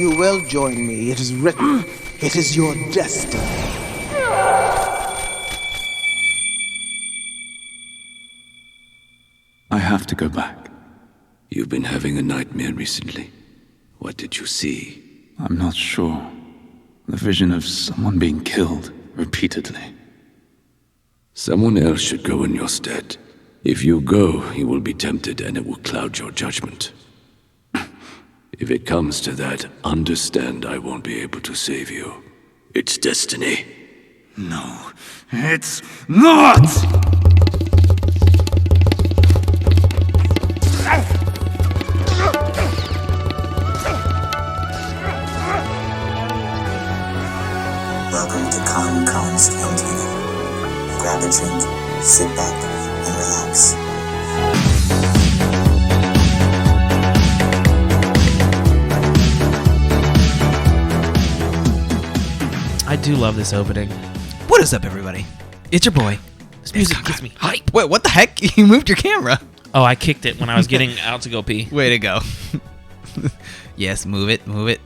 You will join me. It is written. It is your destiny. I have to go back. You've been having a nightmare recently. What did you see? I'm not sure. The vision of someone being killed repeatedly. Someone else should go in your stead. If you go, you will be tempted and it will cloud your judgment. If it comes to that, understand I won't be able to save you. It's destiny. No, it's not! Welcome to KonKon's Cantina. Grab a drink, sit back, and relax. I do love this opening. What is up, everybody? It's your boy. This music gets me hype. Wait, what the heck? You moved your camera. Oh, I kicked it when I was getting out to go pee. Way to go. Yes, move it.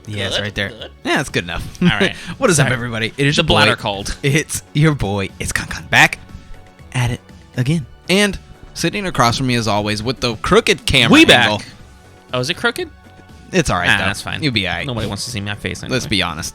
Yes, Good, right there. good. Yeah, that's good enough. All right. What is up, Sorry. everybody? It is The your bladder boy. called. It's your boy. It's KonKon back at it again. And sitting across from me, as always, with the crooked camera We angle. back. Oh, is it crooked? It's all right, though. That's fine. You'll be all right. Nobody wants to see my face anyway. Let's be honest.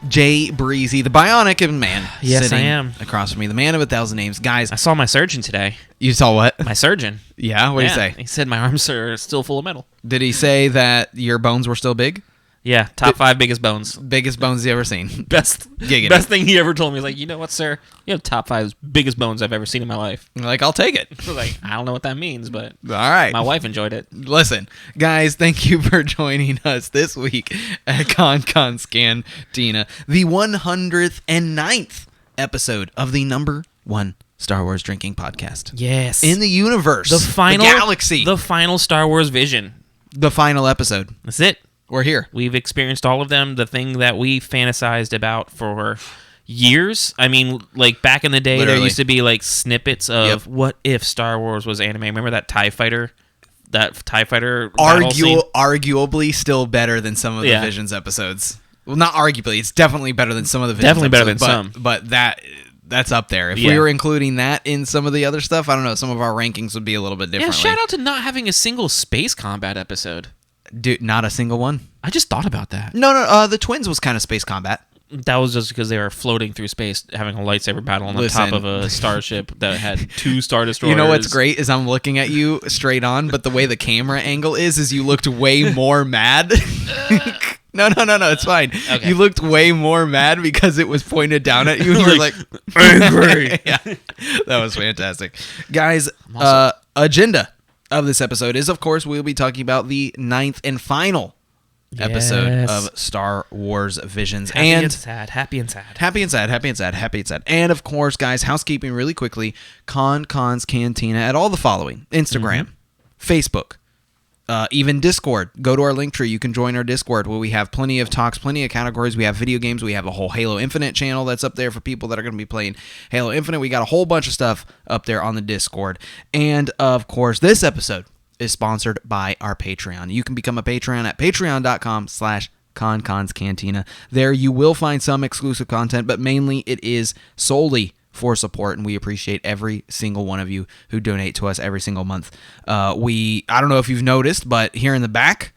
Jay Breezy, the bionic man. Yes, I sitting am. across from me, the man of 1,000 names. Guys, I saw my surgeon today. you saw what? My surgeon. Yeah, what did he Yeah, say? He said my arms are still full of metal. Did he say that your bones were still big? Yeah, top 5 biggest bones. Biggest bones you ever seen. Best Giggity. best thing he ever told me. He's like, you know what, sir? You have top 5 biggest bones I've ever seen in my life. Like, I'll take it. I was like, I don't know what that means, but All right. my wife enjoyed it. Listen, guys, thank you for joining us this week at KonKonscantina, the 109th episode of the number 1 Star Wars drinking podcast Yes. in the universe, the final galaxy, the final Star Wars vision. the final episode. That's it. We're here. We've experienced all of them. The thing that we fantasized about for years. I mean, like back in the day, Literally. there used to be like snippets of Yep. what if Star Wars was anime. Remember that TIE Fighter? That TIE Fighter battle scene? Arguably still better than some of the Yeah. Visions episodes. Well, not arguably. It's definitely better than some of the Visions Definitely better than episodes, some. But that's up there. If Yeah. we were including that in some of the other stuff, I don't know, some of our rankings would be a little bit Yeah, differently. shout out to not having a single space combat episode. Dude, not a single one? I just thought about that. No, the Twins was kind of space combat. That was just because they were floating through space, having a lightsaber battle on the top of a starship that had 2 Star Destroyers. You know what's great is I'm looking at you straight on, but the way the camera angle is you looked way more mad. No, it's fine. Okay. You looked way more mad because it was pointed down at you. And you were like, angry. yeah, that was fantastic. Guys, also- agenda of this episode is, of course, we'll be talking about the 9th and final episode Yes. of Star Wars Visions. Happy and and sad. Happy and sad. Happy and sad. And of course, guys, housekeeping really quickly. KonKon's Cantina at all the following: Instagram, Facebook, even Discord. Go to our Linktree. You can join our Discord where we have plenty of talks, plenty of categories. We have video games. We have a whole Halo Infinite channel that's up there for people that are going to be playing Halo Infinite. We got a whole bunch of stuff up there on the Discord. And of course, this episode is sponsored by our Patreon. You can become a Patreon at patreon.com/KonKonsCantina. There you will find some exclusive content, but mainly it is solely for support, and we appreciate every single one of you who donate to us every single month. I don't know if you've noticed, but here in the back,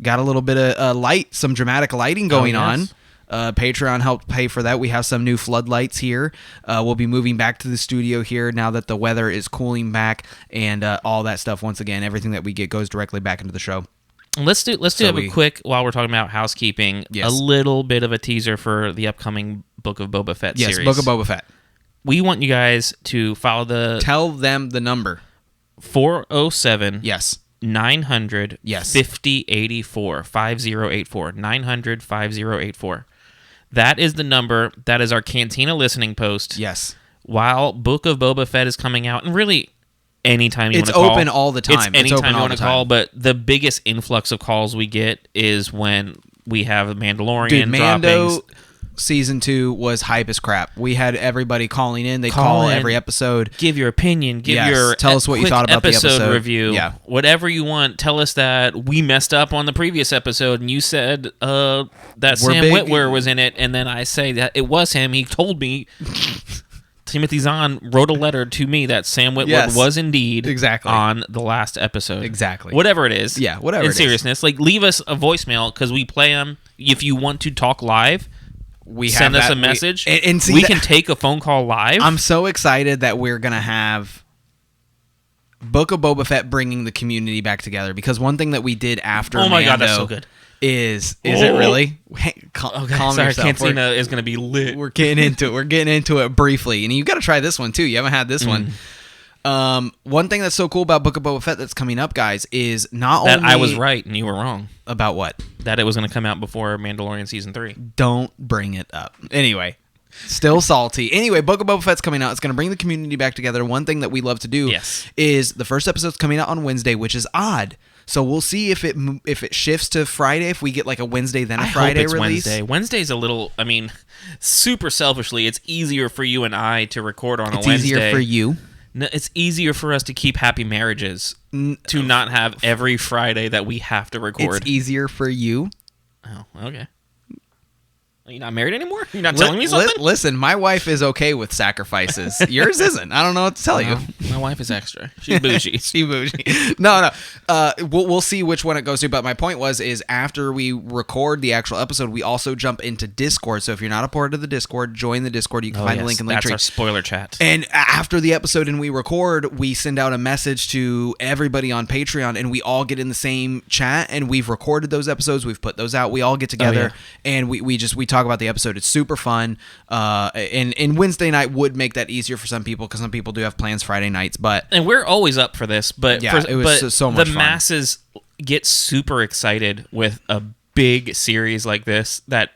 got a little bit of light, some dramatic lighting going on. Patreon helped pay for that. We have some new floodlights here. We'll be moving back to the studio here now that the weather is cooling back and all that stuff. Once again, everything that we get goes directly back into the show. Let's do a quick, while we're talking about housekeeping, Yes. a little bit of a teaser for the upcoming Book of Boba Fett series. Yes, Book of Boba Fett. We want you guys to follow the Tell them the number. 407 Yes. 900 Yes. 5084 5084 900 5084. That is the number. That is our Cantina listening post. Yes. While Book of Boba Fett is coming out, and really anytime you want It's to call. open all the time. It's anytime open you all want the to call, time. but the biggest influx of calls we get is when we have Mandalorian Dude, Mando, droppings. season 2 was hype as crap. We had everybody calling in. They Call call in. every episode. Give your opinion. Give Yes. your Tell us what you quick thought about the episode. review. Yeah. Whatever you want. Tell us that we messed up on the previous episode, and you said that We're Sam big. Witwer was in it, and then I say that it was him. He told me. Timothy Zahn wrote a letter to me that Sam Witwer Yes. was indeed Exactly. on the last episode. Exactly. Whatever it is. Yeah, whatever In it is. seriousness, like leave us a voicemail because we play them. If you want to talk live, We send have us that- a message. and see we that- can take a phone call live. I'm so excited that we're going to have Book of Boba Fett bringing the community back together, because one thing that we did after Oh my God, that's Mando so good. is it really? Hey, calm Sorry, yourself. Cantina is going to be lit. We're getting into it. We're getting into it briefly, and you got to try this one too. You haven't had this one. One thing that's so cool about Book of Boba Fett that's coming up, guys, is not That only I was right and you were wrong. about what. That it was going to come out before Mandalorian season 3. Don't bring it up. Anyway, still salty. Anyway, Book of Boba Fett's coming out. It's going to bring the community back together. One thing that we love to do Yes. is the first episode's coming out on Wednesday, which is odd. So we'll see if it shifts to Friday, if we get like a Wednesday then a I Friday hope it's release. Wednesday. Wednesday's a little, I mean, super selfishly, it's easier for you and I to record on It's a Wednesday. easier for you. No, it's easier for us to keep happy marriages to not have every Friday that we have to record. It's easier for you. Oh, okay. Are you not married anymore? You're not telling me something? Listen, my wife is okay with sacrifices. Yours isn't. I don't know what to tell you. My wife is extra. She's bougie. She bougie. No. We'll see which one it goes to. But my point is after we record the actual episode, we also jump into Discord. So if you're not a part of the Discord, join the Discord. You can find the link in That's Linktree. our spoiler chat. And after the episode and we record, we send out a message to everybody on Patreon, and we all get in the same chat. And we've recorded those episodes. We've put those out. We all get together and we talk about the episode. It's super fun. And Wednesday night would make that easier for some people, because some people do have plans Friday nights. But And we're always up for this, but Yeah, it was so much the fun. masses get super excited with a big series like this, that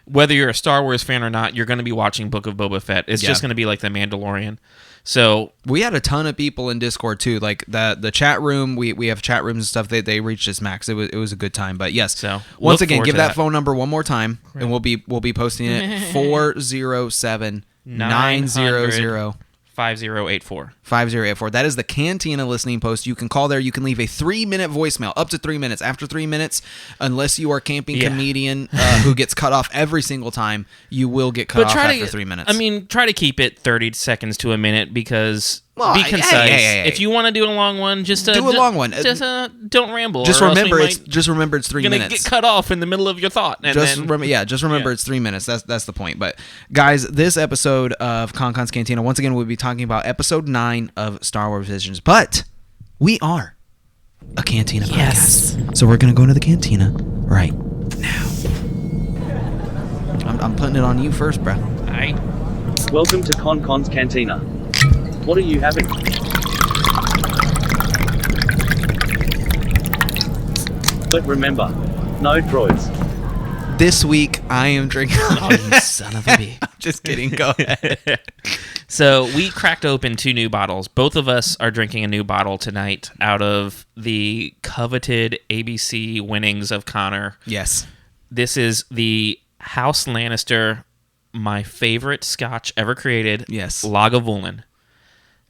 whether you're a Star Wars fan or not, you're going to be watching Book of Boba Fett. It's just going to be like The Mandalorian. So we had a ton of people in Discord too. Like the chat room, we have chat rooms and stuff. They reached its max. It was a good time. But yes, So, once look again, forward give to that that. phone number one more time, and we'll be posting it 407-900. 5084. 5084. That is the Cantina listening post. You can call there. You can leave a 3-minute voicemail, up to 3 minutes. After 3 minutes, unless you are a camping Yeah. comedian who gets cut off every single time, you will get cut off after 3 minutes. I mean, try to keep it 30 seconds to a minute, because Well, be hey, concise. hey. If you want to do a long one, just Do a long one. Just don't ramble. just or else we remember might- it's 3 You're gonna minutes. get cut off in the middle of your thought. And Just then, remember it's 3 minutes. That's the point. But guys, this episode of KonKon's Cantina, once again, we'll be talking about episode 9 of Star Wars Visions. But we are a Cantina podcast. So we're gonna go into the Cantina right now. I'm putting it on you first, bro. I Welcome to KonKon's Cantina. What are you having? But remember, no droids. This week I am drinking. Oh, you son of a bitch. Just kidding. Go ahead. So we cracked open 2 new bottles. Both of us are drinking a new bottle tonight out of the coveted ABC winnings of Konnor. Yes. This is the House Lannister, my favorite scotch ever created. Yes. Lagavulin.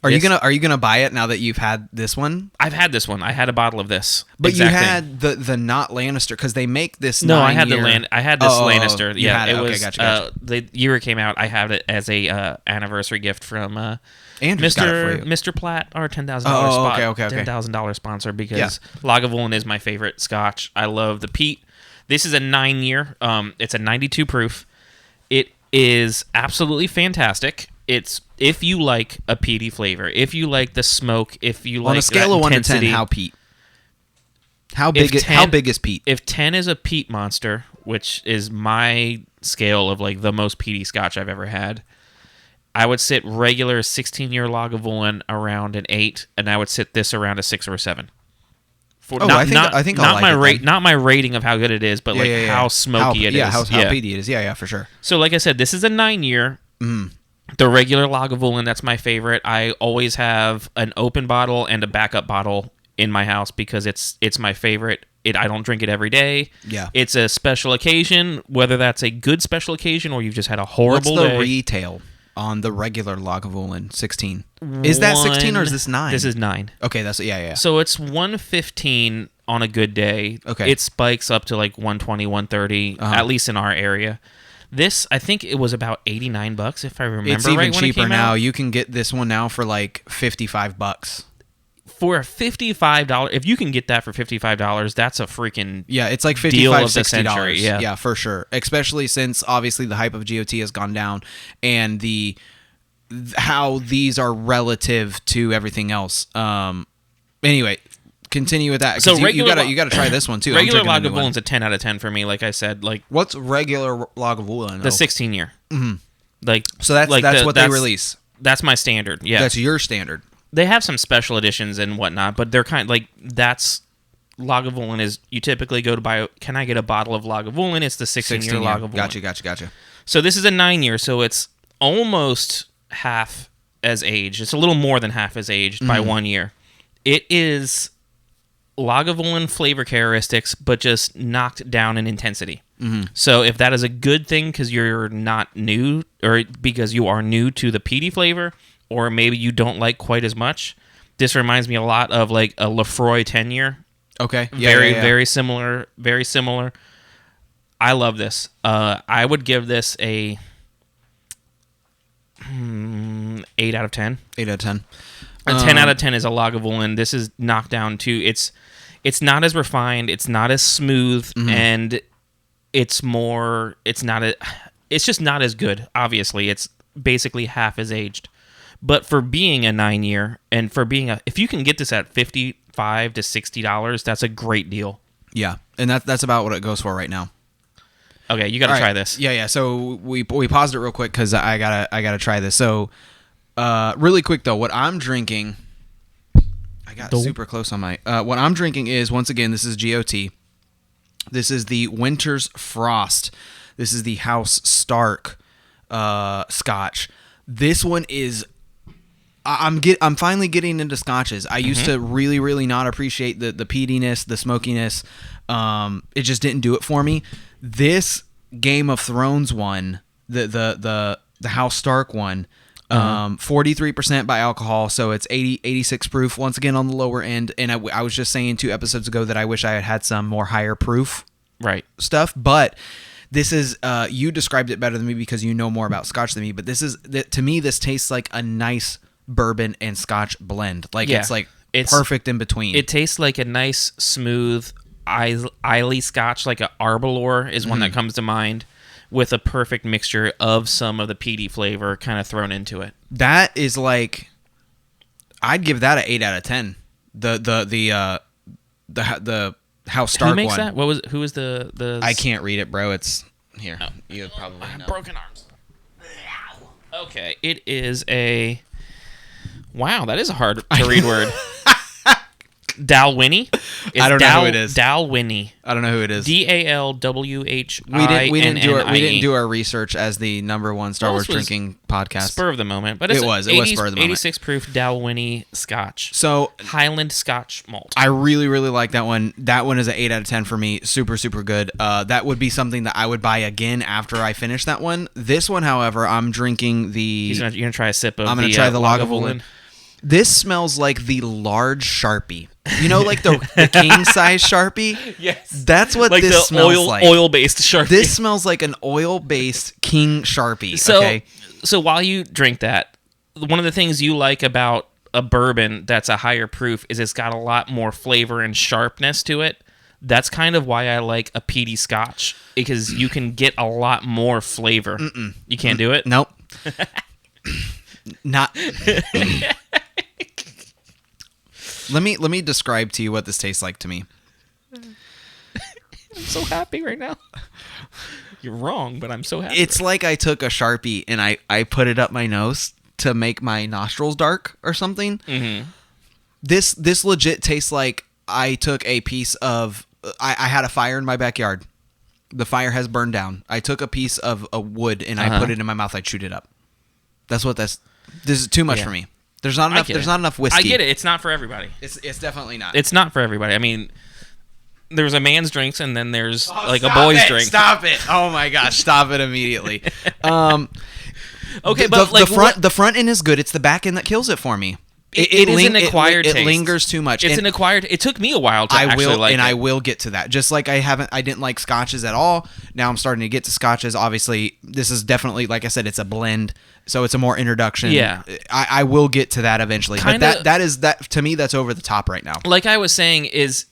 Are Yes. you gonna buy it now that you've had this one? I've had this one. I had a bottle of this. But exact you thing. had the not Lannister, because they make this. No, I had 9-year I had this Oh, Lannister. you Yeah, had it. it Okay, was gotcha. the year it came out. I had it as a anniversary gift from Andrew's got it for you. Mr. Platt, our $10,000 Oh, spot, okay. $10,000 sponsor, because Lagavulin is my favorite scotch. I love the peat. This is a 9-year. It's a 92 proof. It is absolutely fantastic. It's if you like a peaty flavor, if you like the smoke, if you like On a scale that of 1 to 10, intensity. how Pete? How big? If How 10 big is Pete? If 10 is a peat monster, which is my scale of like the most peaty scotch I've ever had, I would sit regular 16-year Lagavulin around an 8, and I would sit this around a 6 or a 7. For, I think I'll not like my it rate, then. not my rating of how good it is, but how smoky it is. Yeah, how peaty it is. Yeah, for sure. So, like I said, this is a 9-year. The regular Lagavulin, that's my favorite. I always have an open bottle and a backup bottle in my house because it's my favorite. I don't drink it every day. Yeah. It's a special occasion, whether that's a good special occasion or you've just had a horrible What's the day. retail on the regular Lagavulin 16? Is that 16 or is this 9? This is 9. Okay, that's yeah. So it's 115 on a good day. Okay. It spikes up to like 120, 130, at least in our area. This, I think it was about $89 if I remember It's even right when it cheaper came now. out. You can get this one now for like $55. For a $55, if you can get that for $55, that's a freaking Yeah, it's like deal $55, of the $60. century, yeah. For sure. Especially since obviously the hype of GOT has gone down and how these are relative to everything else. Anyway, continue with that. So you gotta try this one too. Regular Lagavulin's a 10 out of 10 for me. Like I said, like what's regular Lagavulin? the 16 year. Mm-hmm. Like so that's what they release. That's my standard. Yeah, that's your standard. They have some special editions and whatnot, but they're kind of like that's Lagavulin is. You typically go to buy. Can I get a bottle of Lagavulin? It's the 16-year Lagavulin. Gotcha. So this is a 9-year, so it's almost half as aged. It's a little more than half as aged by 1 year. It is Lagavulin flavor characteristics, but just knocked down in intensity. So if that is a good thing because you're not new, or because you are new to the peaty flavor, or maybe you don't like quite as much, this reminds me a lot of like a Lefroy 10-year. Okay. Very similar. Very similar. I love this. I would give this a 8 out of 10. 8 out of 10. A 10 out of 10 is a Lagavulin. This is knocked down too. It's not as refined. It's not as smooth, and it's just not as good. Obviously, it's basically half as aged. But for being a 9-year, and for being if you can get this at $55 to $60, that's a great deal. Yeah, and that's about what it goes for right now. Okay, you got to try this. Yeah. So we paused it real quick because I gotta try this. So really quick though, what I'm drinking, I got super close on my. What I'm drinking is, once again, this is GOT. This is the Winter's Frost. This is the House Stark Scotch. This one is. I'm finally getting into scotches. I used to really, really not appreciate the peatiness, the smokiness. It just didn't do it for me. This Game of Thrones one, the House Stark one, 43% by alcohol, so it's 86 proof. Once again on the lower end. And I was just saying 2 episodes ago that I wish I had some more higher proof stuff, but. This is you described it better than me because you know more about Scotch than me. But to me, this tastes like a nice bourbon and Scotch blend. Like it's perfect in between. It tastes like a nice, smooth, Islay Scotch, like a Arbor is one that comes to mind, with a perfect mixture of some of the peaty flavor kind of thrown into it. That is like, I'd give that an 8 out of 10. The House Stark one. Who makes that? Who is the? I can't read it, bro. It's here. Oh. You probably know. Broken arms. Okay, it is a. Wow, that is a hard to read word. Dalwhinnie. I don't know who it is. Dalwhinnie. I don't know who it is. DALWHINNIE. We didn't do our research as the #1 Star Wars drinking podcast. Spur of the moment, but it was spur of the moment. 86 proof Dalwhinnie Scotch. So Highland Scotch malt. I really, really like that one. That one is an 8 out of 10 for me. Super, super good. That would be something that I would buy again after I finish that one. This one, however, I'm drinking the. You're gonna try a sip of. I'm gonna try the Lagavulin. This smells like the large Sharpie. You know, like the king size Sharpie? Yes. That's what like this smells like. Oil-based Sharpie. This smells like an oil-based king Sharpie. So while you drink that, one of the things you like about a bourbon that's a higher proof is it's got a lot more flavor and sharpness to it. That's kind of why I like a peaty Scotch, because you can get a lot more flavor. You can't do it? Nope. Not... Let me describe to you what this tastes like to me. I'm so happy right now. You're wrong, but I'm so happy. It's like I took a Sharpie and I put it up my nose to make my nostrils dark or something. Mm-hmm. This legit tastes like I took a piece of... I had a fire in my backyard. The fire has burned down. I took a piece of a wood and I put it in my mouth. I chewed it up. That's what this is too much for me. There's not enough. There's not enough whiskey. I get it. It's not for everybody. It's definitely not. It's not for everybody. I mean, there's a man's drinks, and then there's like a boy's drink. Stop it! Oh my gosh, stop it immediately. Okay, but the front end is good. It's the back end that kills it for me. It is an acquired taste. It lingers too much. It's an acquired. It took me a while to actually like it. I will get to that. Just like I didn't like scotches at all. Now I'm starting to get to scotches. Obviously, this is definitely, like I said, it's a blend, so it's a more introduction. Yeah, I will get to that eventually. But that to me, that's over the top right now. Like I was saying, is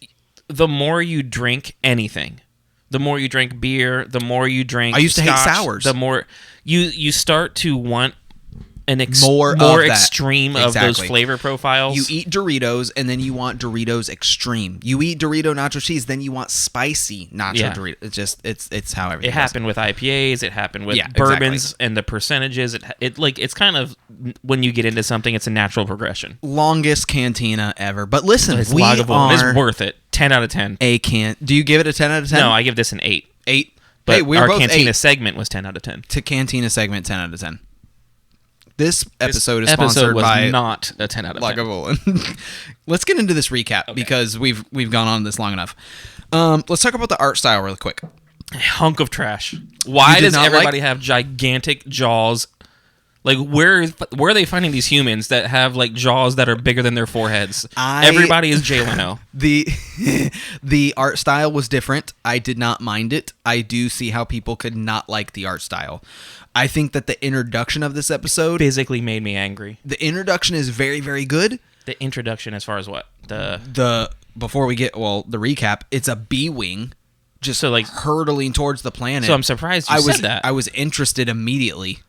the more you drink anything, the more you drink beer, the more you drink. I used to hate scotch, sours. The more you start to want more extreme of those flavor profiles. You eat Doritos, and then you want Doritos Extreme. You eat Dorito nacho cheese, then you want spicy nacho Doritos. It's just it's how everything. It happened with IPAs. It happened with bourbons and the percentages. It's kind of, when you get into something, it's a natural progression. Longest cantina ever, but listen, it's worth it. 10 out of 10. Do you give it a 10 out of 10? No, I give this an 8. 8. But hey, we're our both cantina 8. segment was 10 out of 10. To cantina segment, 10 out of 10. This episode is sponsored by not a 10 out of 10. Lagavulin. Let's get into this recap because we've gone on this long enough. Let's talk about the art style really quick. Hunk of trash. Why does everybody have gigantic jaws? Like, where are they finding these humans that have like jaws that are bigger than their foreheads? Everybody is Jay Leno. The art style was different. I did not mind it. I do see how people could not like the art style. I think that the introduction of this episode physically made me angry. The introduction is very, very good. The introduction, as far as what? Before we get the recap, it's a B-wing just hurtling towards the planet. So I'm surprised you said that. I was interested immediately.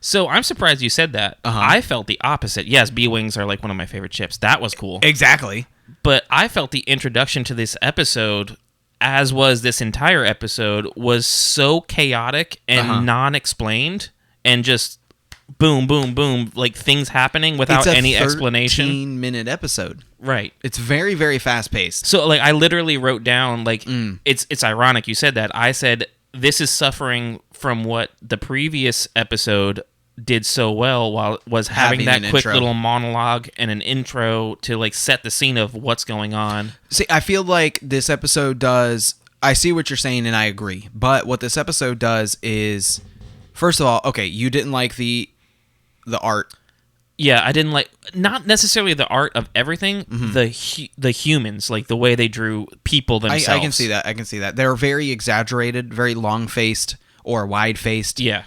So I'm surprised you said that. I felt the opposite. Yes, B-wings are like one of my favorite ships. That was cool. Exactly. But I felt the introduction to this episode, as was this entire episode, was so chaotic and non-explained, and just boom, boom, boom, like things happening without any explanation. It's a 13-minute episode. Right. It's very, very fast-paced. So like I literally wrote down, like, it's ironic you said that. I said, this is suffering from what the previous episode did so well, while it was having that quick little monologue and an intro to like set the scene of what's going on. See, I feel like this episode does. I see what you're saying, and I agree. But what this episode does is, first of all, okay, you didn't like the art. Yeah, I didn't like, not necessarily the art of everything, the humans, like the way they drew people themselves. I can see that. They're very exaggerated, very long-faced or wide-faced. Yeah.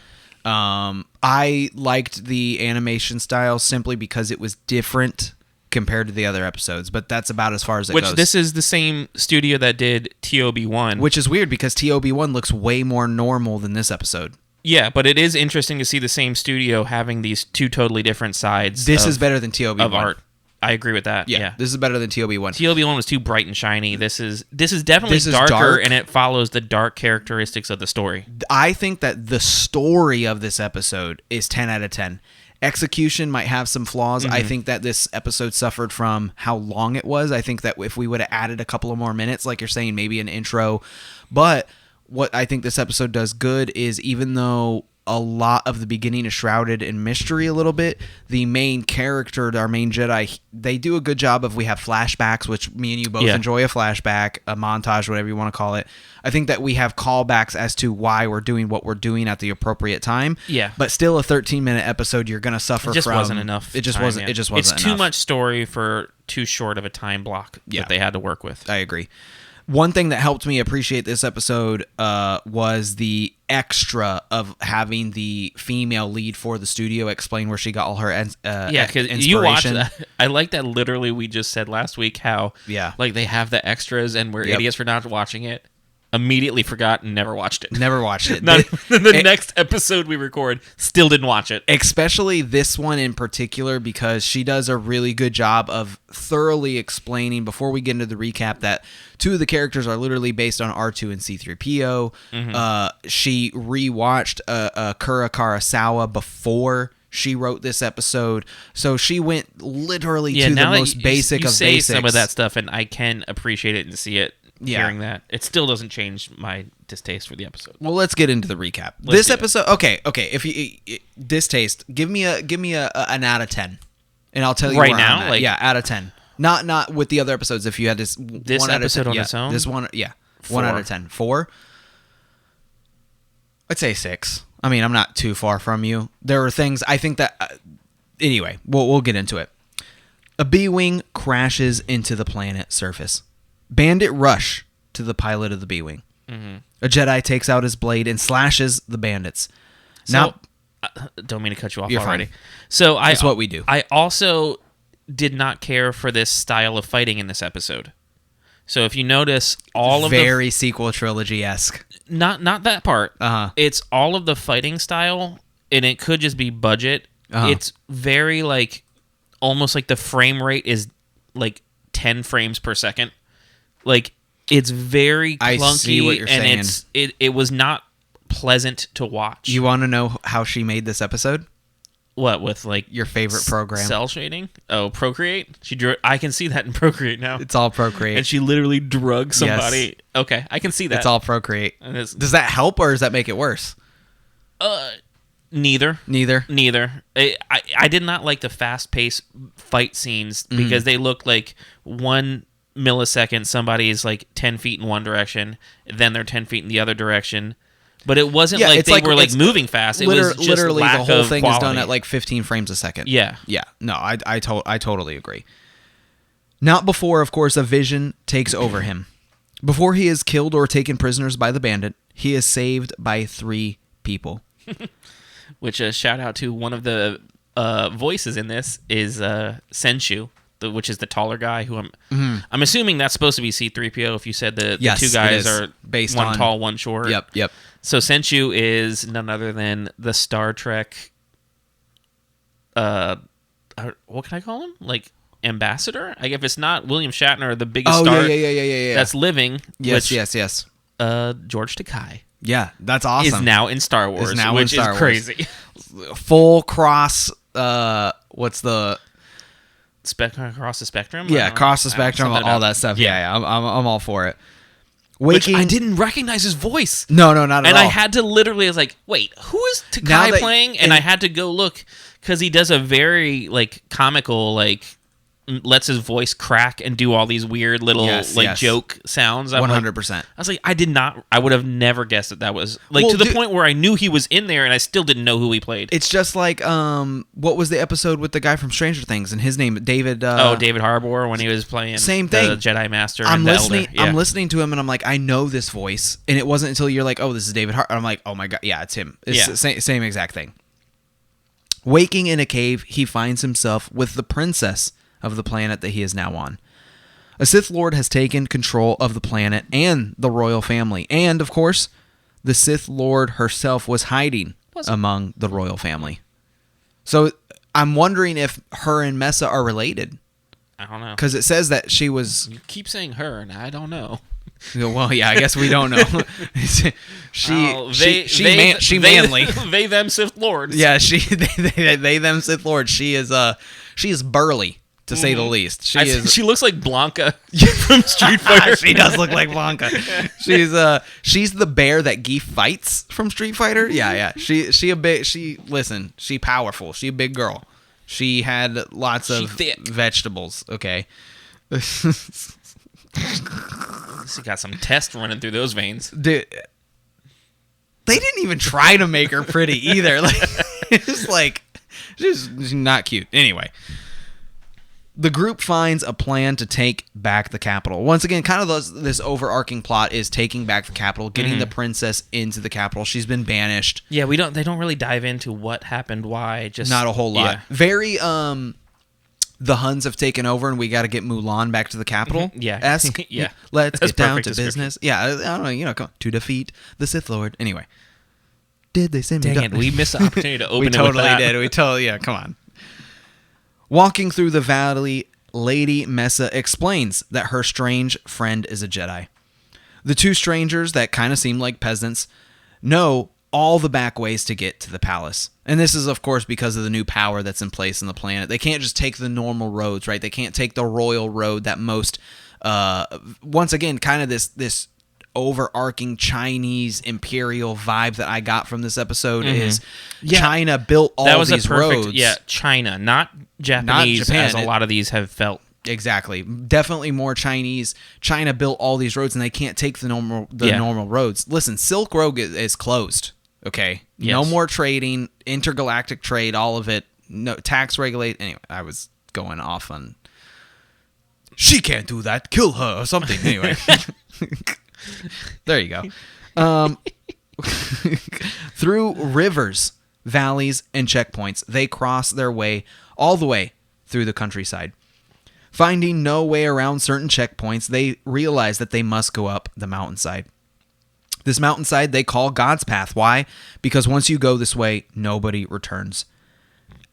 I liked the animation style simply because it was different compared to the other episodes, but that's about as far as it goes. Which this is the same studio that did TOB1. Which is weird because TOB1 looks way more normal than this episode. Yeah, but it is interesting to see the same studio having these two totally different sides. This is better than TOB1. Of art. I agree with that. Yeah. This is better than TOB1. TOB1 was too bright and shiny. This is definitely darker, and it follows the dark characteristics of the story. I think that the story of this episode is 10 out of 10. Execution might have some flaws. I think that this episode suffered from how long it was. I think that if we would have added a couple of more minutes, like you're saying, maybe an intro. But what I think this episode does good is, even though a lot of the beginning is shrouded in mystery a little bit, the main character, our main Jedi, they do a good job of, we have flashbacks, which me and you both enjoy a flashback, a montage, whatever you want to call it. I think that we have callbacks as to why we're doing what we're doing at the appropriate time. Yeah. But still, a 13-minute episode, you're going to suffer from. It just wasn't enough. It just wasn't enough. It's too much story for too short of a time block that they had to work with. I agree. One thing that helped me appreciate this episode was the extra of having the female lead for the studio explain where she got all her because you watch that. I like that. Literally, we just said last week how like they have the extras, and we're idiots for not watching it. Immediately forgot and never watched it. The next episode we record, still didn't watch it. Especially this one in particular, because she does a really good job of thoroughly explaining, before we get into the recap, that two of the characters are literally based on R2 and C-3PO. She rewatched Kura Kurosawa before she wrote this episode, so she went literally to the most basic of basics. You say some of that stuff, and I can appreciate it and see it. Hearing that, it still doesn't change my distaste for the episode. Well, let's get into the recap. This episode, okay. If you distaste, give me an out of 10, and I'll tell you right where now. I'm at. Out of 10. Not with the other episodes. If you had this episode on its own, this one, 1 out of 10. 4. I'd say 6. I mean, I'm not too far from you. There are things I think that. Anyway, we'll get into it. A B-wing crashes into the planet surface. Bandit rush to the pilot of the B-wing. Mm-hmm. A Jedi takes out his blade and slashes the bandits. So, don't mean to cut you off already. Fine. So that's what we do. I also did not care for this style of fighting in this episode. So if you notice, all of very sequel trilogy-esque. Not that part. Uh-huh. It's all of the fighting style, and it could just be budget. Uh-huh. It's very like almost like the frame rate is like 10 frames per second. Like it's very clunky. I see what you're saying. It was not pleasant to watch. You want to know how she made this episode? What, with like your favorite program? Cell shading? Oh, Procreate? She drew. I can see that in Procreate now. It's all Procreate. And she literally drug somebody. Yes. Okay, I can see that. It's all Procreate. Does that help or does that make it worse? Neither. I did not like the fast-paced fight scenes because they look like 1 millisecond somebody is like 10 feet in one direction, then they're 10 feet in the other direction. But it wasn't like they were like moving fast. It was just literally lack the whole of thing quality. is done at like 15 frames a second. Yeah. Yeah. No, I totally agree. Not before, of course, a vision takes over him. Before he is killed or taken prisoners by the bandit, he is saved by 3 people. Which shout out to one of the voices in this is Senshu, which is the taller guy who I'm assuming that's supposed to be C-3PO if you said the 2 guys are based one on tall, one short. Yep. So Senshu is none other than the Star Trek what can I call him? Like ambassador? Like if it's not William Shatner, the biggest star that's living. Yes. George Takei. Yeah, that's awesome. Is now in Star Wars, which is crazy. Full cross. What's the across the spectrum? Yeah, across the spectrum, all that stuff. Yeah, I'm all for it. Which I didn't recognize his voice. No, not at all. And I had to literally, I was like, wait, who is Takei playing? And I had to go look because he does a very like comical like. Lets his voice crack and do all these weird little joke sounds. 100%. I was like, I would have never guessed that was like to the point where I knew he was in there and I still didn't know who he played. It's just like what was the episode with the guy from Stranger Things and his name David? David Harbour when he was playing same thing. The Jedi Master. I'm and listening. The Elder. Yeah. I'm listening to him and I'm like, I know this voice, and it wasn't until you're like, oh, this is David Harbour. I'm like, oh my god, yeah, it's him. It's the same exact thing. Waking in a cave, he finds himself with the princess of the planet that he is now on. A Sith Lord has taken control of the planet and the royal family. And, of course, the Sith Lord herself was hiding among the royal family. So I'm wondering if her and Mesa are related. I don't know. Because it says that she was... You keep saying her, and I don't know. Well, yeah, I guess we don't know. she manly. They, them Sith Lords. Yeah, they them Sith Lords. She is burly. To say the least, she looks like Blanca from Street Fighter. She does look like Blanca. She's the bear that Geef fights from Street Fighter. Yeah. She powerful. She a big girl. She had lots of vegetables. Okay. She got some test running through those veins. Dude, they didn't even try to make her pretty either. Like, it's like she's not cute. Anyway. The group finds a plan to take back the capital. Once again, kind of this overarching plot is taking back the capital, getting the princess into the capital. She's been banished. Yeah, they don't really dive into what happened, why. Just not a whole lot. Yeah. Very the Huns have taken over, and we got to get Mulan back to the capital. Yeah, yeah. Let's get down to business. Yeah, I don't know. Come on, to defeat the Sith Lord. Anyway, did they send me? Dang it, we missed the opportunity to open we it. Totally with that. did. We totally. Yeah, come on. Walking through the valley, Lady Mesa explains that her strange friend is a Jedi. The 2 strangers that kind of seem like peasants know all the back ways to get to the palace. And this is, of course, because of the new power that's in place on the planet. They can't just take the normal roads, right? They can't take the royal road that most, once again, kind of this overarching Chinese imperial vibe that I got from this episode is China built all these roads. Yeah, China, not Japanese, as a lot of these have felt Exactly. Definitely more Chinese. China built all these roads, and they can't take the normal roads. Listen, Silk Road is closed. Okay, no Yes. more trading, intergalactic trade, all of it. No tax regulate. Anyway, I was going off on. She can't do that. Kill her or something. Anyway, there you go. Through rivers, valleys, and checkpoints, they cross their way all the way through the countryside. Finding no way around certain checkpoints, they realize that they must go up the mountainside. This mountainside they call God's Path. Why? Because once you go this way, nobody returns.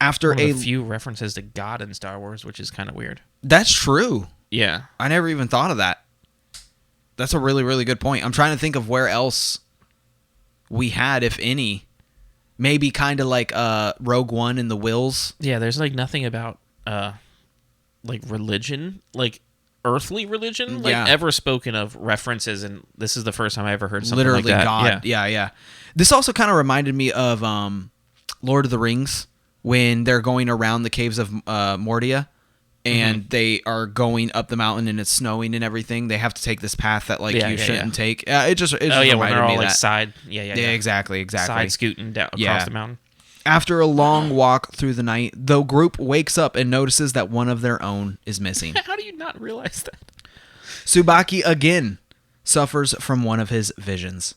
After One of the few references to God in Star Wars, which is kind of weird. That's true. Yeah. I never even thought of that. That's a really, really good point. I'm trying to think of where else we had, if any. Maybe kind of like Rogue One and the Wills. Yeah, there's like nothing about like religion, like earthly religion, like ever spoken of references, and this is the first time I ever heard something Literally like that. God. Yeah. This also kind of reminded me of Lord of the Rings when they're going around the caves of Mordia. And they are going up the mountain and it's snowing and everything. They have to take this path that you shouldn't take. It just when reminded they're all me of like that. side. Yeah, exactly. Side scooting down across the mountain. After a long walk through the night, the group wakes up and notices that one of their own is missing. How do you not realize that? Tsubaki again suffers from one of his visions.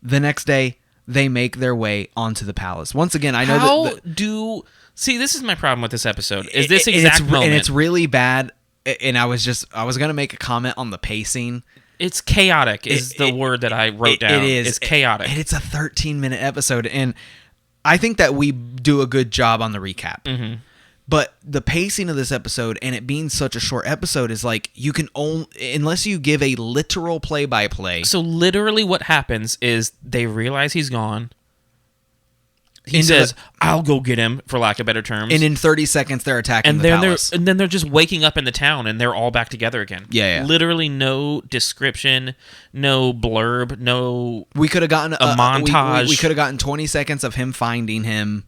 The next day, they make their way onto the palace. Once again, I know See, this is my problem with this episode. Is this exact moment? And it's really bad. And I was going to make a comment on the pacing. It's chaotic is the word that I wrote down. It is. It's chaotic. And it's a 13-minute episode. And I think that we do a good job on the recap. Mm-hmm. But the pacing of this episode and it being such a short episode is like you can only, unless you give a literal play-by-play. So literally what happens is they realize he's gone. He says, "I'll go get him," for lack of better terms. And in 30 seconds, they're attacking the palace. And then they're just waking up in the town, and they're all back together again. Yeah. Literally no description, no blurb, no. We could have gotten a montage. We could have gotten 20 seconds of him finding him,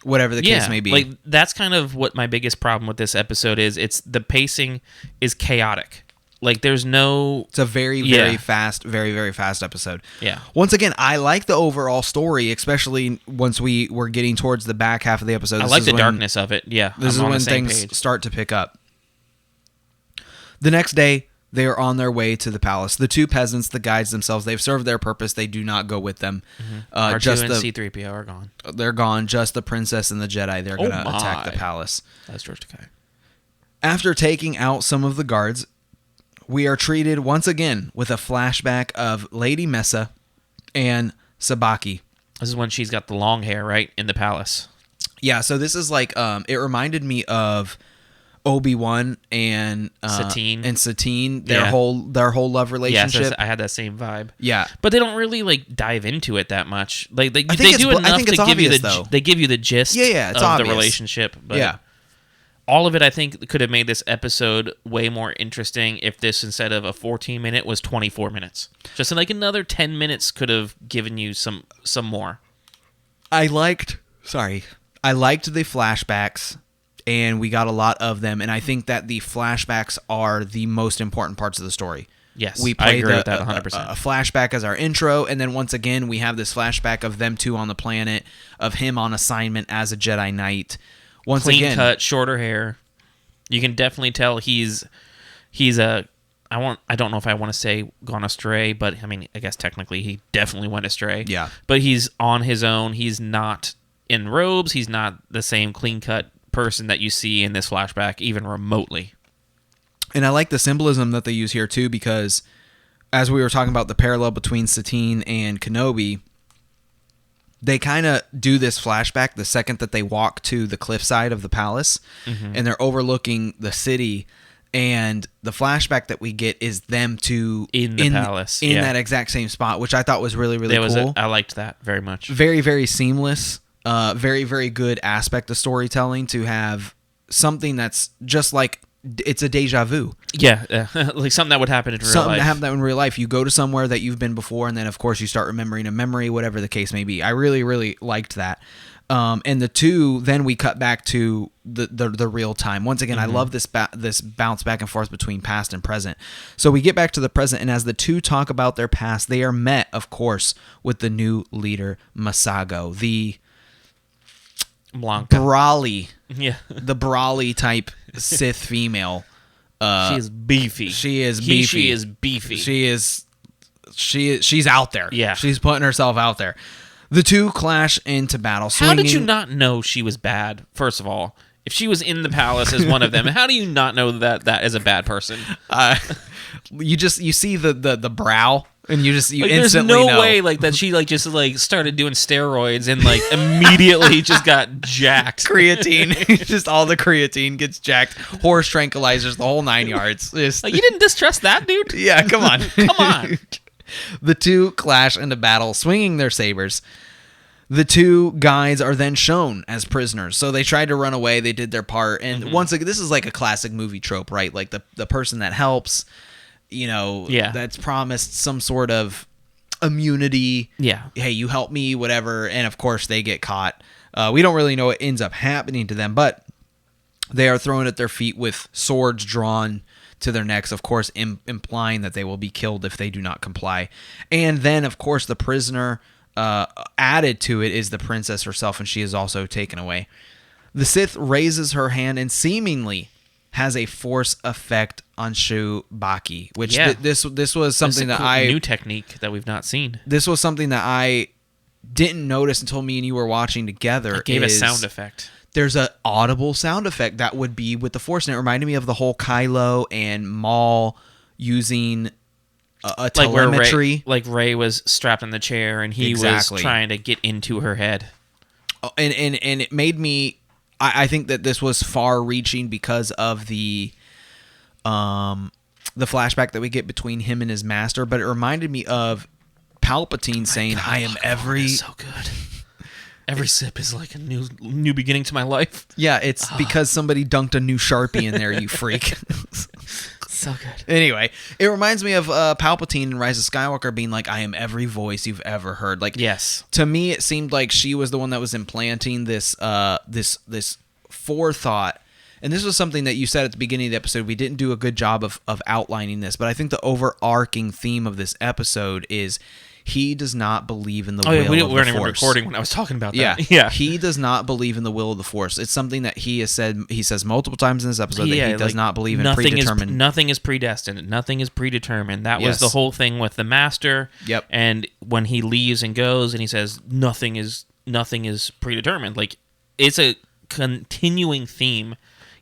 whatever the case may be. Like that's kind of what my biggest problem with this episode is. It's the pacing is chaotic. Like there's no. It's a very, very fast, very, very fast episode. Yeah. Once again, I like the overall story, especially once we were getting towards the back half of the episode. I like the darkness of it. Yeah. This is when things start to pick up. The next day, they are on their way to the palace. The two peasants, the guides themselves, they've served their purpose. They do not go with them. R2 and C-3PO are gone. They're gone. Just the princess and the Jedi. They're going to attack the palace. That's George Takei. After taking out some of the guards, we are treated once again with a flashback of Lady Mesa and Sabaki. This is when she's got the long hair, right, in the palace. Yeah, so this is like it reminded me of Obi-Wan and Satine, their whole love relationship. Yes, I had that same vibe. Yeah, but they don't really like dive into it that much. Like they do enough to give you the they give you the gist it's of obvious. The relationship. But all of it, I think, could have made this episode way more interesting if this, instead of a 14-minute, was 24 minutes. Just like another 10 minutes could have given you some more. I liked the flashbacks, and we got a lot of them, and I think that the flashbacks are the most important parts of the story. Yes, we I agree with that 100%. A flashback as our intro, and then once again, we have this flashback of them two on the planet, of him on assignment as a Jedi Knight. Clean cut, shorter hair. You can definitely tell he's a. I don't know if I want to say gone astray, but I mean, I guess technically he definitely went astray. Yeah. But he's on his own. He's not in robes. He's not the same clean cut person that you see in this flashback, even remotely. And I like the symbolism that they use here too, because as we were talking about the parallel between Satine and Kenobi, they kind of do this flashback the second that they walk to the cliffside of the palace, and they're overlooking the city, and the flashback that we get is them two in the palace, in that exact same spot, which I thought was really, really cool. I liked that very much. Very, very seamless. Very, very good aspect of storytelling to have something that's just like it's a deja vu. Yeah, like something that would happen in real life. Something that happened in real life. You go to somewhere that you've been before, and then, of course, you start remembering a memory, whatever the case may be. I really, really liked that. And the two, then we cut back to the real time. Once again, I love this bounce back and forth between past and present. So we get back to the present, and as the two talk about their past, they are met, of course, with the new leader, Masago, the Blanca. Brawly, the Brawly type Sith female. She is beefy. She is beefy. She is beefy. She's out there. Yeah. She's putting herself out there. The two clash into battle. How did you not know she was bad, first of all? If she was in the palace as one of them, how do you not know that is a bad person? You see the brow, and you instantly there's no know. way that she just started doing steroids and immediately just got jacked. Creatine, just all the creatine gets jacked. Horse tranquilizers, the whole 9 yards. You didn't distrust that, dude? Yeah, come on. Come on. The two clash into battle, swinging their sabers. The two guides are then shown as prisoners. So they tried to run away. They did their part. And once again, this is like a classic movie trope, right? Like the person that helps, that's promised some sort of immunity. Yeah. Hey, you help me, whatever. And of course, they get caught. We don't really know what ends up happening to them, but they are thrown at their feet with swords drawn to their necks, of course, implying that they will be killed if they do not comply. And then, of course, the prisoner added to it is the princess herself, and she is also taken away. The Sith raises her hand and seemingly has a force effect on Shubaki, which this was something that new technique that we've not seen. This was something that I didn't notice until me and you were watching together. It gave a sound effect. There's an audible sound effect that would be with the Force, and it reminded me of the whole Kylo and Maul using a telemetry. Like Rey was strapped in the chair, and he was trying to get into her head. And it made me... I think that this was far-reaching because of the flashback that we get between him and his master, but it reminded me of Palpatine saying, "I am every..." So good. Every sip is like a new beginning to my life. Yeah, it's because somebody dunked a new Sharpie in there, you freak. So good. Anyway, it reminds me of Palpatine in Rise of Skywalker being like, "I am every voice you've ever heard." Like, yes. To me, it seemed like she was the one that was implanting this forethought. And this was something that you said at the beginning of the episode. We didn't do a good job of outlining this, but I think the overarching theme of this episode is he does not believe in the will of the Force. We weren't even recording when I was talking about that. Yeah. He does not believe in the will of the Force. It's something that he has said. He says multiple times in this episode that he does not believe in predetermined. Nothing is predestined. Nothing is predetermined. That was the whole thing with the Master. Yep. And when he leaves and goes, and he says nothing is predetermined. Like, it's a continuing theme.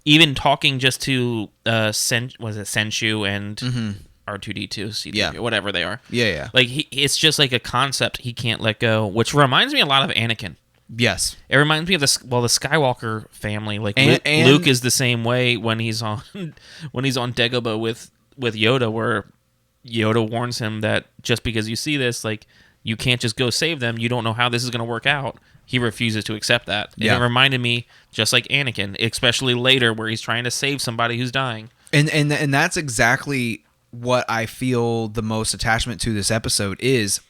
Even talking just to Senshu and R2D2, C3, whatever they are. Yeah. Like, it's just like a concept he can't let go, which reminds me a lot of Anakin. Yes. It reminds me of the Skywalker family. Like, and Luke is the same way when he's on Dagobah with Yoda, where Yoda warns him that just because you see this, like, you can't just go save them. You don't know how this is going to work out. He refuses to accept that. And it reminded me, just like Anakin, especially later where he's trying to save somebody who's dying. And that's exactly what I feel the most attachment to this episode is.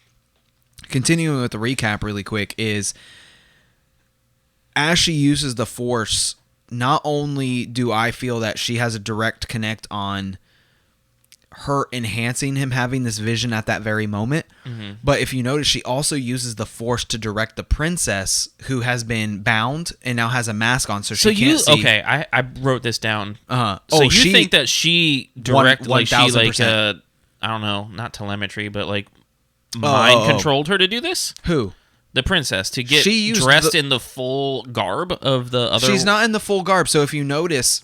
Continuing with the recap really quick is, as she uses the Force, not only do I feel that she has a direct connect on her enhancing him having this vision at that very moment, but if you notice, she also uses the Force to direct the princess who has been bound and now has a mask on, so she can't see. Okay, I wrote this down. So you think that she direct, like, she, like, 1000%. I don't know, not telemetry, but like mind controlled her to do this? Who? The princess, to get dressed in the full garb of the other... She's not in the full garb, so if you notice,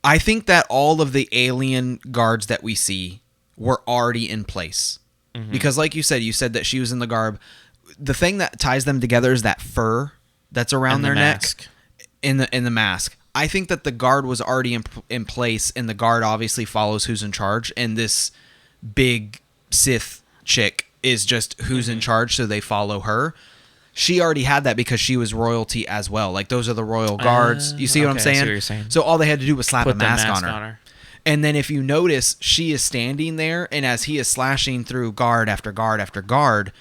I think that all of the alien guards that we see were already in place. Because like you said that she was in the garb. The thing that ties them together is that fur that's around their neck. In the mask. I think that the guard was already in place, and the guard obviously follows who's in charge, and this big Sith chick is just who's in charge, so they follow her. She already had that because she was royalty as well. Like, those are the royal guards. You see what I'm saying? I see what you're saying. So all they had to do was slap Put a mask on her. And then if you notice, she is standing there, and as he is slashing through guard after guard after guard,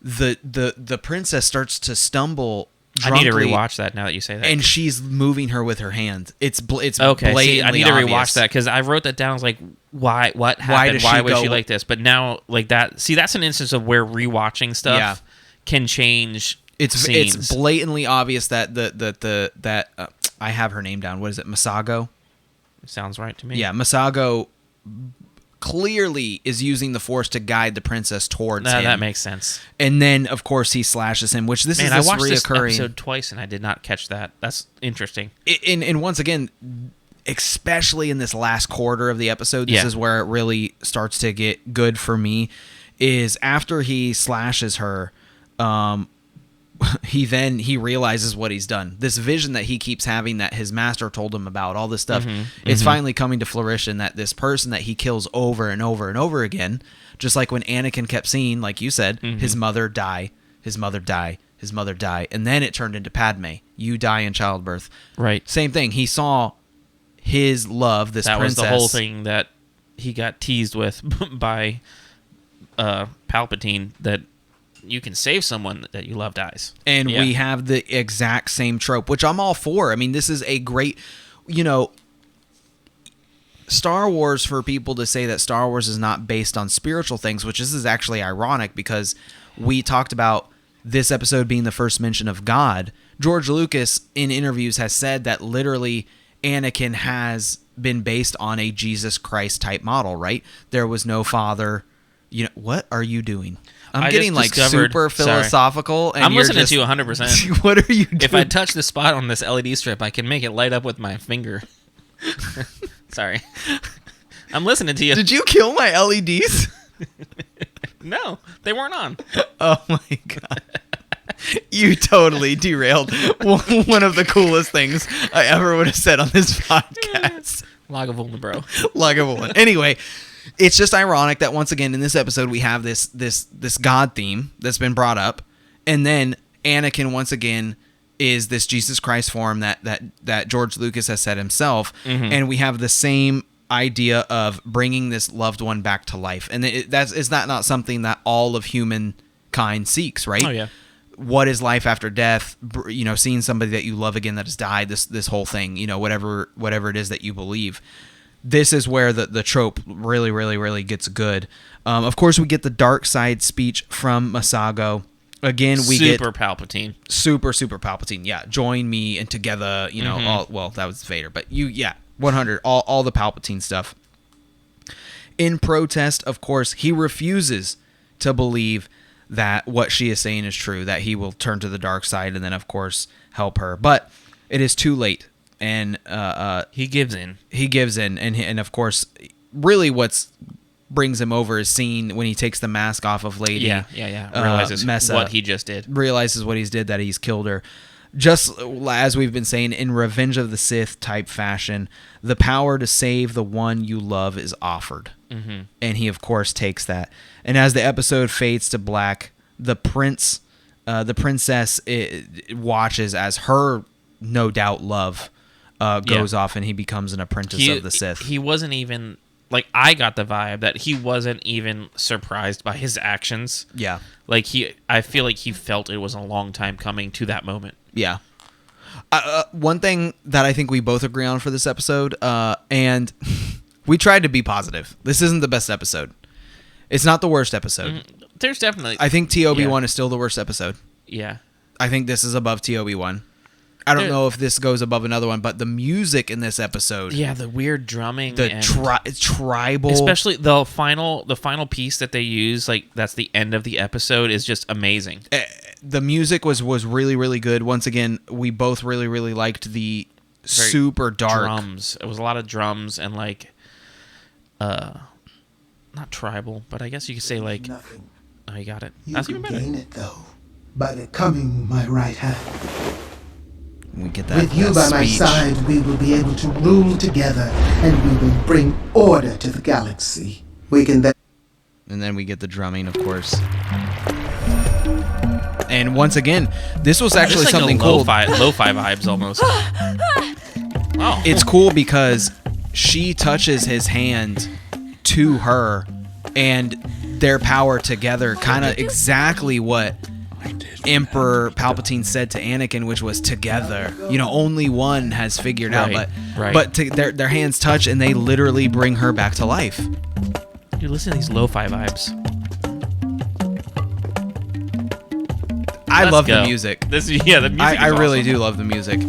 the princess starts to stumble I need to drunkenly, rewatch that now that you say that. and she's moving her with her hand. It's okay. blatantly See, I need to rewatch obvious. that because I wrote that down. I was like, why? What happened? Why was she like this? But now, like that. See, that's an instance of where rewatching stuff can change. It's scenes. blatantly obvious that I have her name down. What is it? Masago? Sounds right to me. Yeah, Masago clearly is using the Force to guide the princess towards him. That makes sense. And then, of course, he slashes him, which this is I this watched this reoccurring episode twice and I did not catch that. That's interesting. And once again, especially in this last quarter of the episode, this is where it really starts to get good for me, is after he slashes her, he realizes what he's done. This vision that he keeps having that his master told him about, all this stuff, it's finally coming to fruition that this person that he kills over and over and over again, just like when Anakin kept seeing, like you said, his mother die, his mother die, his mother die, and then it turned into Padme. You die in childbirth. Right. Same thing. He saw his love, this princess. That was the whole thing that he got teased with by Palpatine, that you can save someone that you love dies. And we have the exact same trope, which I'm all for. I mean, this is a great, Star Wars, for people to say that Star Wars is not based on spiritual things, which this is actually ironic because we talked about this episode being the first mention of God. George Lucas in interviews has said that literally Anakin has been based on a Jesus Christ type model, right? There was no father. What are you doing? I'm getting like super philosophical. And I'm listening to you 100%. What are you doing? If I touch the spot on this LED strip, I can make it light up with my finger. Sorry. I'm listening to you. Did you kill my LEDs? No, they weren't on. Oh my God. You totally derailed one of the coolest things I ever would have said on this podcast. Lagavulin, bro. Lagavulin. Anyway, it's just ironic that once again in this episode we have this God theme that's been brought up, and then Anakin once again is this Jesus Christ form that George Lucas has said himself, and we have the same idea of bringing this loved one back to life, and is that not something that all of humankind seeks, right? Oh yeah. What is life after death? Seeing somebody that you love again that has died. This whole thing. Whatever it is that you believe. This is where the trope really, really, really gets good. Of course, we get the dark side speech from Masago. Again, we get super Palpatine. Super Palpatine. Yeah, join me and together. That was Vader, but 100. All the Palpatine stuff. In protest, of course, he refuses to believe that what she is saying is true, that he will turn to the dark side and then, of course, help her. But it is too late, and he gives in. And of course, really what's brings him over is seeing when he takes the mask off of Lady. Yeah. Realizes Mesa, what he just did. Realizes what he's did, that he's killed her. Just as we've been saying, in Revenge of the Sith type fashion, the power to save the one you love is offered. And he, of course, takes that. And as the episode fades to black, the princess watches as her, no doubt, love goes off, and he becomes an apprentice of the Sith. He wasn't even... I got the vibe that he wasn't even surprised by his actions. Yeah. I feel like he felt it was a long time coming to that moment. Yeah. One thing that I think we both agree on for this episode, and we tried to be positive. This isn't the best episode. It's not the worst episode. There's definitely... I think TOB1 is still the worst episode. Yeah. I think this is above TOB1. I don't know if this goes above another one, but the music in this episode... Yeah, the weird drumming. The tribal... Especially the final piece that they use, that's the end of the episode, is just amazing. The music was really, really good. Once again, we both really, really liked the super dark... drums. It was a lot of drums and not tribal, but I guess you could say Nothing. Oh, you got it. You That's can even better. gain it though by becoming my right hand. We get that. With you by my side, we will be able to rule together, and we will bring order to the galaxy. We can then... And then we get the drumming, of course. And once again, this was actually something cool. Lo-fi vibes almost. Oh. It's cool because she touches his hand to her, and their power together, kind of exactly what Emperor Palpatine said to Anakin, which was together. Only one has figured out, but their hands touch and they literally bring her back to life. Dude, listen to these lo-fi vibes. I love the music. The music. I really do love the music.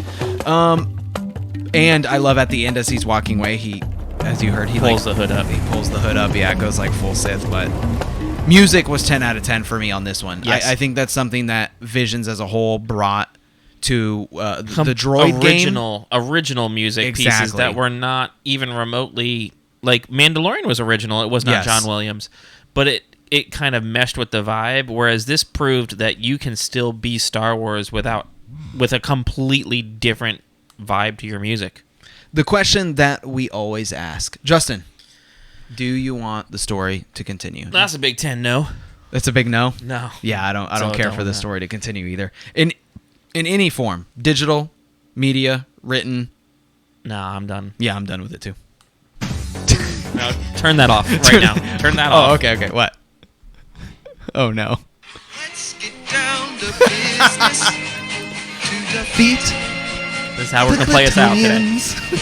And I love at the end as he's walking away, he, as you heard, he pulls the hood up. He pulls the hood up. Yeah, it goes like full Sith, but music was 10 out of 10 for me on this one. Yes. I think that's something that Visions as a whole brought to the droid game. Original music pieces that were not even remotely, like Mandalorian was original. It was not John Williams, but it kind of meshed with the vibe, whereas this proved that you can still be Star Wars with a completely different vibe to your music. The question that we always ask, Justin, do you want the story to continue? That's a big 10 no. That's a big no? No. Yeah, I don't care for the story to continue either. In any form, digital, media, written. Nah, I'm done. Yeah, I'm done with it too. No, turn that off right now. Turn that off. Oh, okay. What? Oh no. Let's get down to business to defeat. This is how we're gonna play us out today.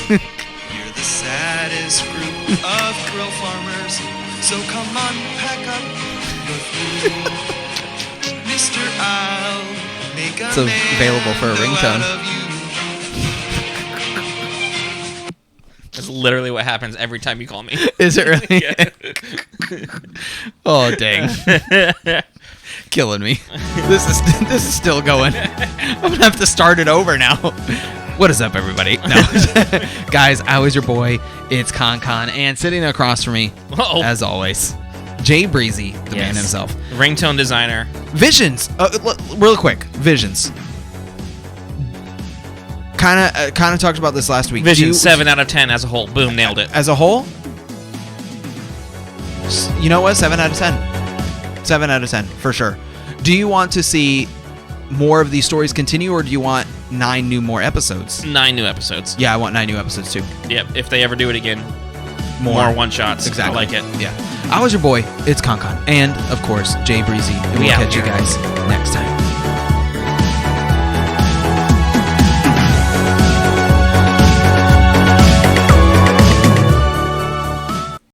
You're the saddest group of grill farmers, so come on, pack up your food. Mister, I'll make a It's available for a ringtone. That's literally what happens every time you call me. Is it really? Oh dang. Killing me. This is still going. I'm gonna have to start it over now. What is up, everybody? No. Guys, I was your boy. It's KonKon, and sitting across from me, as always, Jay Breezy, the man himself. Ringtone designer. Visions. Real quick. Visions. Kind of talked about this last week. Vision 7 out of 10 as a whole. Boom, nailed it. As a whole? You know what? 7 out of 10. 7 out of 10, for sure. Do you want to see more of these stories continue, or do you want 9 more episodes? 9 new episodes. Yeah, I want 9 new episodes too. Yep, if they ever do it again, more one-shots. Exactly. I like it. Yeah. I was your boy. It's KonKon. And, of course, Jay Breezy. And we'll catch you guys next time.